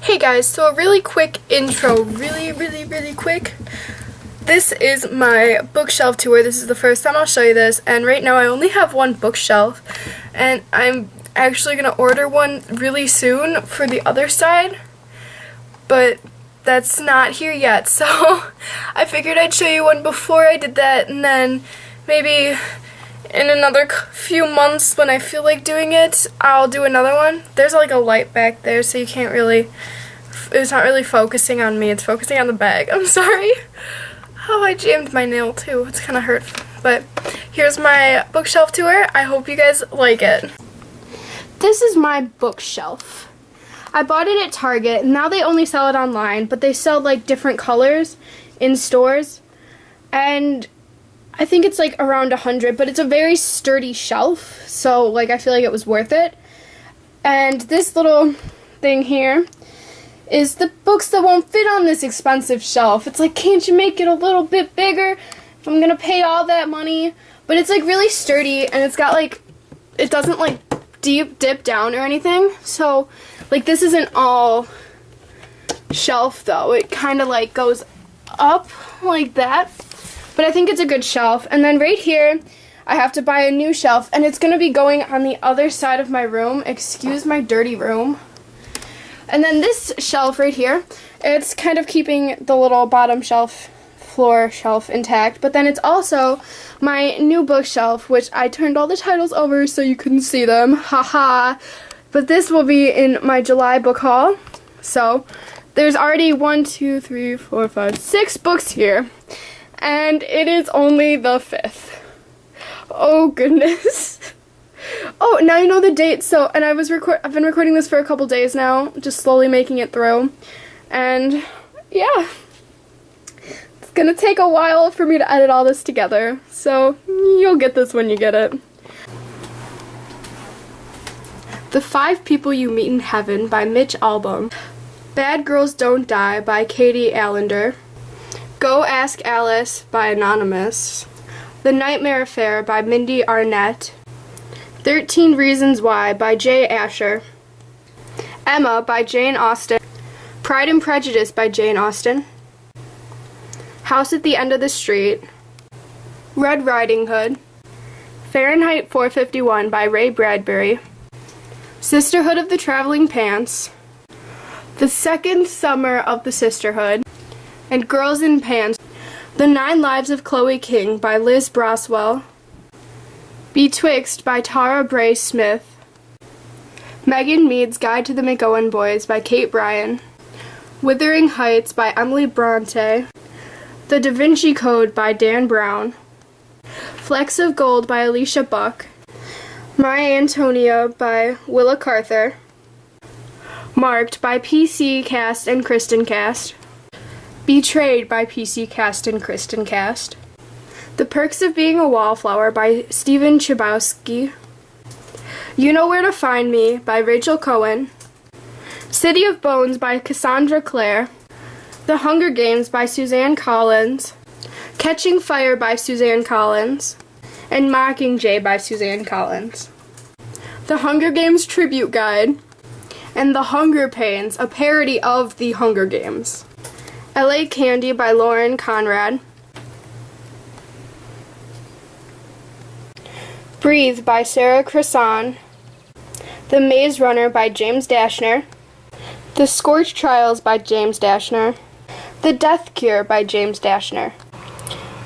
Hey guys, so a really quick intro, really quick. This is my bookshelf tour. This is the first time I'll show you this, and right now I only have one bookshelf, and I'm actually going to order one really soon for the other side, but that's not here yet, so I figured I'd show you one before I did that, and then maybe in another few months when I feel like doing it, I'll do another one. There's like a light back there, so you can't really, it's not really focusing on me, it's focusing on the bag. I'm sorry. Oh, I jammed my nail too. It's kind of hurtful. But here's my bookshelf tour. I hope you guys like it. This is my bookshelf. I bought it at Target. Now they only sell it online, but they sell like different colors in stores. And I think it's like around 100, but it's a very sturdy shelf, so like I feel like it was worth it. And this little thing here is the books that won't fit on this expensive shelf. It's like, can't you make it a little bit bigger if I'm gonna pay all that money? But it's like really sturdy, and it's got like, it doesn't like dip down or anything. So like this isn't all shelf though. It kind of like goes up like that. But I think it's a good shelf. And then right here, I have to buy a new shelf, and it's going to be going on the other side of my room. Excuse my dirty room. And then this shelf right here, it's kind of keeping the little bottom shelf, floor shelf intact. But then it's also my new bookshelf, which I turned all the titles over so you couldn't see them. Haha. But this will be in my July book haul. So there's already 6 books here. And it is only the 5th. Oh goodness. Oh, now you know the date. So, and I've been recording this for a couple days now, just slowly making it through. And yeah, it's gonna take a while for me to edit all this together. So you'll get this when you get it. The 5 People You Meet in Heaven by Mitch Albom. Bad Girls Don't Die by Katie Allender. Go Ask Alice by Anonymous. The Nightmare Affair by Mindy Arnett. 13 Reasons Why by Jay Asher. Emma by Jane Austen. Pride and Prejudice by Jane Austen. House at the End of the Street. Red Riding Hood. Fahrenheit 451 by Ray Bradbury. Sisterhood of the Traveling Pants. The Second Summer of the Sisterhood. And Girls in Pants. The 9 Lives of Chloe King by Liz Braswell. Betwixt by Tara Bray Smith. Megan Mead's Guide to the McGowan Boys by Kate Bryan. Wuthering Heights by Emily Bronte. The Da Vinci Code by Dan Brown. Flecks of Gold by Alicia Buck. My Antonia by Willa Carter. Marked by PC Cast and Kristen Cast. Betrayed by PC Cast and Kristen Cast. The Perks of Being a Wallflower by Stephen Chbosky. You Know Where to Find Me by Rachel Cohen. City of Bones by Cassandra Clare. The Hunger Games by Suzanne Collins. Catching Fire by Suzanne Collins. And Mockingjay by Suzanne Collins. The Hunger Games Tribute Guide. And The Hunger Pains, a parody of The Hunger Games. LA Candy by Lauren Conrad. Breathe by Sarah Cresson. The Maze Runner by James Dashner. The Scorched Trials by James Dashner. The Death Cure by James Dashner.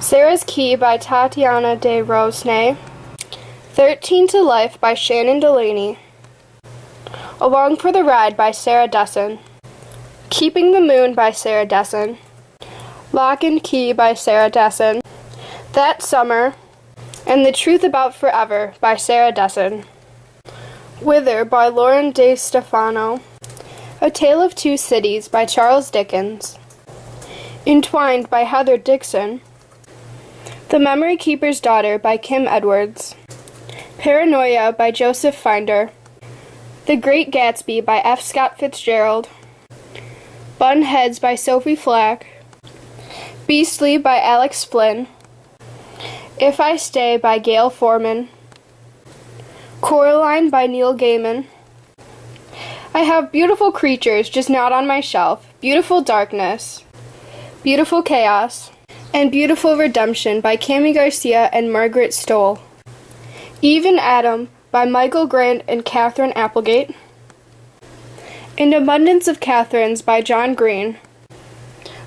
Sarah's Key by Tatiana de Rosnay. 13 to Life by Shannon Delaney. Along for the Ride by Sarah Dessen. Keeping the Moon by Sarah Dessen. Lock and Key by Sarah Dessen. That Summer. And The Truth About Forever by Sarah Dessen. Wither by Lauren De Stefano. A Tale of Two Cities by Charles Dickens. Entwined by Heather Dixon. The Memory Keeper's Daughter by Kim Edwards. Paranoia by Joseph Finder. The Great Gatsby by F. Scott Fitzgerald. Bunheads by Sophie Flack. Beastly by Alex Flynn. If I Stay by Gail Foreman. Coraline by Neil Gaiman. I have Beautiful Creatures Just Not on My Shelf, Beautiful Darkness, Beautiful Chaos, and Beautiful Redemption by Cami Garcia and Margaret Stoll. Eve and Adam by Michael Grant and Catherine Applegate. An Abundance of Catherines by John Green.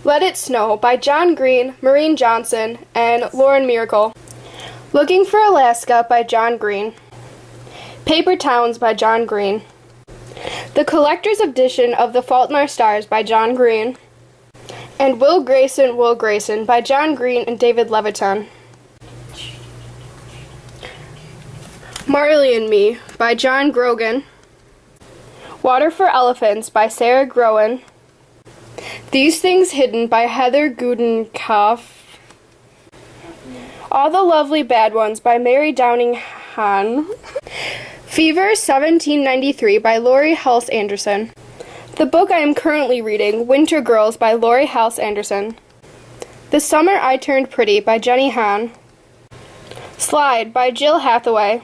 Let It Snow by John Green, Maureen Johnson, and Lauren Miracle. Looking for Alaska by John Green. Paper Towns by John Green. The Collector's Edition of The Fault in Our Stars by John Green. And Will Grayson by John Green and David Leviton. Marley and Me by John Grogan. Water for Elephants by Sarah Groen. These Things Hidden by Heather Gudenkopf. All the Lovely Bad Ones by Mary Downing Hahn. Fever 1793 by Laurie Halse Anderson. The book I am currently reading, Winter Girls by Laurie Halse Anderson. The Summer I Turned Pretty by Jenny Han. Slide by Jill Hathaway.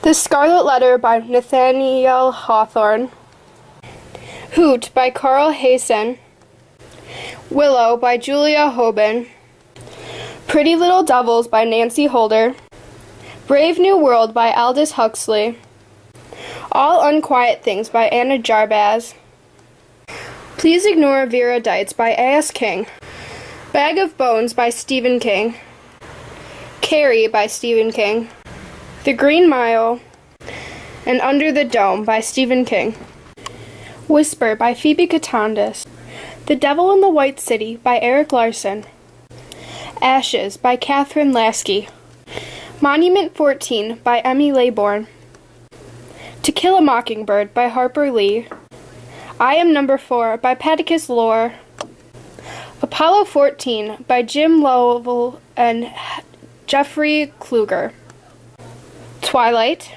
The Scarlet Letter by Nathaniel Hawthorne. Hoot by Carl Hayson. Willow by Julia Hoban. Pretty Little Devils by Nancy Holder. Brave New World by Aldous Huxley. All Unquiet Things by Anna Jarbaz. Please Ignore Vera Dietz by A.S. King. Bag of Bones by Stephen King. Carrie by Stephen King. The Green Mile and Under the Dome by Stephen King. Whisper by Phoebe Catandis. The Devil in the White City by Eric Larson. Ashes by Catherine Lasky. Monument 14 by Emmy Laybourne. To Kill a Mockingbird by Harper Lee. I Am Number 4 by Paticus Lore. Apollo 14 by Jim Lovell and Jeffrey Kluger. Twilight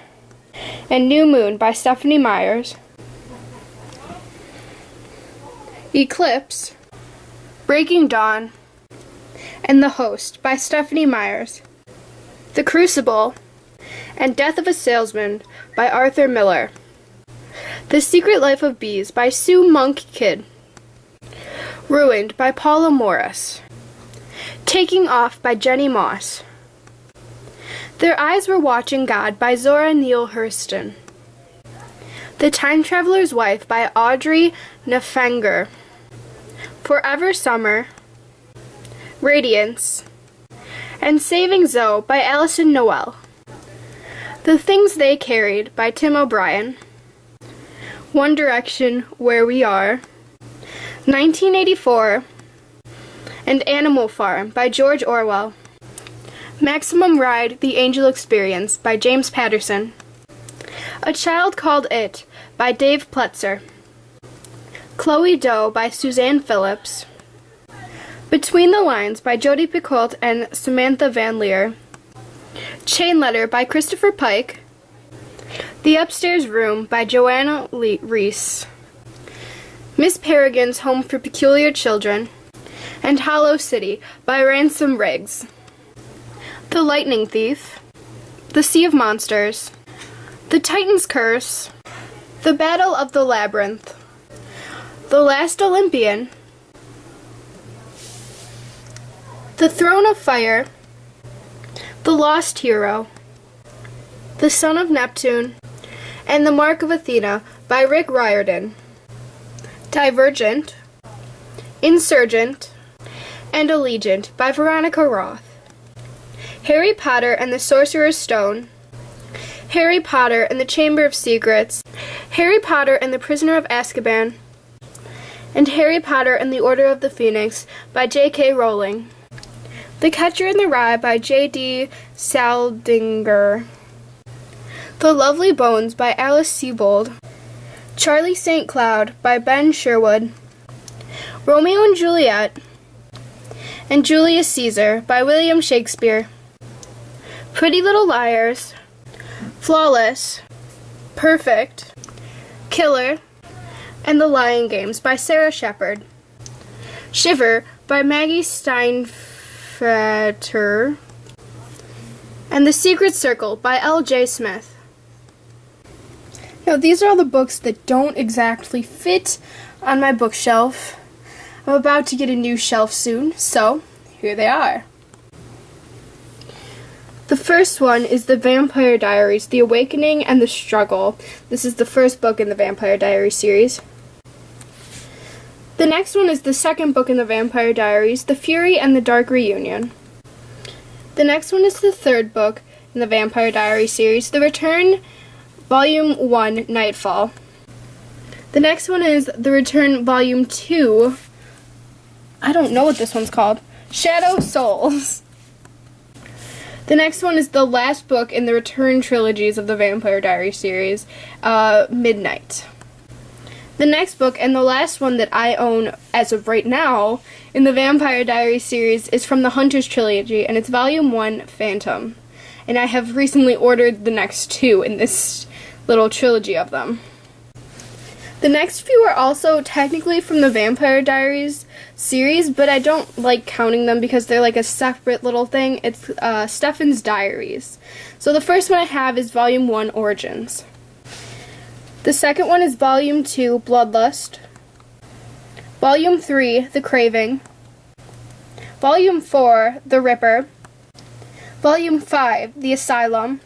and New Moon by Stephanie Myers. Eclipse, Breaking Dawn, and The Host by Stephanie Myers. The Crucible and Death of a Salesman by Arthur Miller. The Secret Life of Bees by Sue Monk Kidd. Ruined by Paula Morris. Taking Off by Jenny Moss. Their Eyes Were Watching God by Zora Neale Hurston. The Time Traveler's Wife by Audrey Niffenegger. Forever Summer, Radiance, and Saving Zoe by Alison Noel. The Things They Carried by Tim O'Brien. One Direction, Where We Are, 1984, and Animal Farm by George Orwell. Maximum Ride, The Angel Experience by James Patterson. A Child Called It by Dave Pletzer. Chloe Doe by Suzanne Phillips. Between the Lines by Jodi Picoult and Samantha Van Leer. Chain Letter by Christopher Pike. The Upstairs Room by Joanna Reese. Miss Peregrine's Home for Peculiar Children. And Hollow City by Ransom Riggs. The Lightning Thief. The Sea of Monsters. The Titan's Curse. The Battle of the Labyrinth. The Last Olympian. The Throne of Fire. The Lost Hero. The Son of Neptune. And The Mark of Athena by Rick Riordan. Divergent. Insurgent. And Allegiant by Veronica Roth. Harry Potter and the Sorcerer's Stone. Harry Potter and the Chamber of Secrets. Harry Potter and the Prisoner of Azkaban. And Harry Potter and the Order of the Phoenix by J.K. Rowling. The Catcher in the Rye by J.D. Saldinger. The Lovely Bones by Alice Sebold. Charlie St. Cloud by Ben Sherwood. Romeo and Juliet and Julius Caesar by William Shakespeare. Pretty Little Liars. Flawless. Perfect. Killer. And The Lying Games by Sarah Shepard. Shiver by Maggie Steinfetter. And The Secret Circle by L.J. Smith. Now these are all the books that don't exactly fit on my bookshelf. I'm about to get a new shelf soon, so here they are. The first one is The Vampire Diaries, The Awakening and the Struggle. This is the first book in the Vampire Diaries series. The next one is the second book in the Vampire Diaries, The Fury and the Dark Reunion. The next one is the third book in the Vampire Diaries series, The Return, Volume 1, Nightfall. The next one is The Return, Volume 2. I don't know what this one's called. Shadow Souls. The next one is the last book in the Return trilogies of the Vampire Diaries series, Midnight. The next book, and the last one that I own as of right now in the Vampire Diaries series, is from the Hunters trilogy, and it's Volume 1, Phantom. And I have recently ordered the next two in this little trilogy of them. The next few are also technically from the Vampire Diaries series, but I don't like counting them because they're like a separate little thing. It's Stefan's Diaries. So the first one I have is Volume 1, Origins. The second one is Volume 2, Bloodlust. Volume 3, The Craving. Volume 4, The Ripper. Volume 5, The Asylum.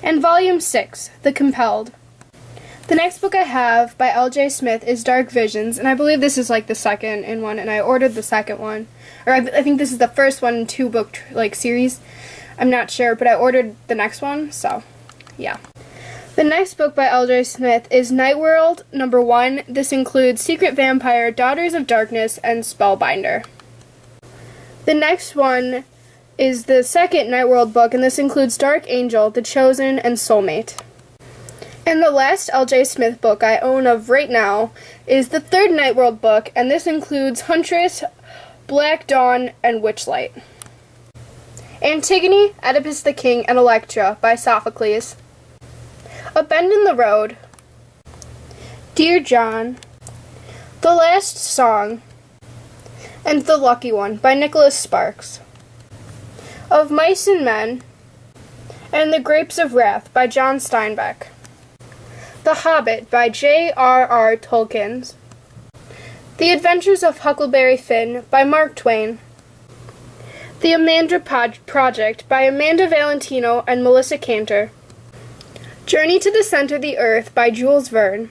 And Volume 6, The Compelled. The next book I have by L.J. Smith is Dark Visions, and I believe this is like the second in one, and I ordered the second one. Or I think this is the first one in two book series. I'm not sure, but I ordered the next one, so yeah. The next book by L.J. Smith is Nightworld number 1. This includes Secret Vampire, Daughters of Darkness, and Spellbinder. The next one is the second Nightworld book, and this includes Dark Angel, The Chosen, and Soulmate. And the last L.J. Smith book I own of right now is the third Nightworld book, and this includes Huntress, Black Dawn, and Witchlight. Antigone, Oedipus the King, and Electra by Sophocles. A Bend in the Road. Dear John. The Last Song. And The Lucky One by Nicholas Sparks. Of Mice and Men. And The Grapes of Wrath by John Steinbeck. The Hobbit by J.R.R. Tolkien. The Adventures of Huckleberry Finn by Mark Twain. The Amanda Project by Amanda Valentino and Melissa Cantor. Journey to the Center of the Earth by Jules Verne.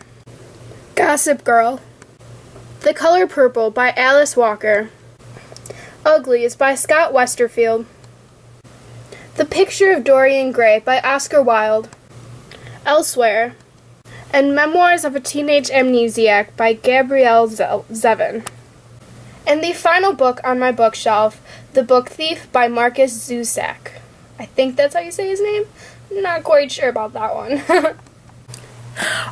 Gossip Girl. The Color Purple by Alice Walker. Uglies by Scott Westerfield. The Picture of Dorian Gray by Oscar Wilde. Elsewhere. And Memoirs of a Teenage Amnesiac by Gabrielle Zevin. And the final book on my bookshelf, The Book Thief by Marcus Zusak. I think that's how you say his name. Not quite sure about that one.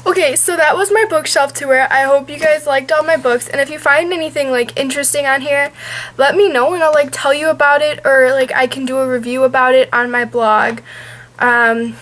Okay, so that was my bookshelf tour. I hope you guys liked all my books, and if you find anything interesting on here, let me know and I'll tell you about it, or I can do a review about it on my blog. Bye.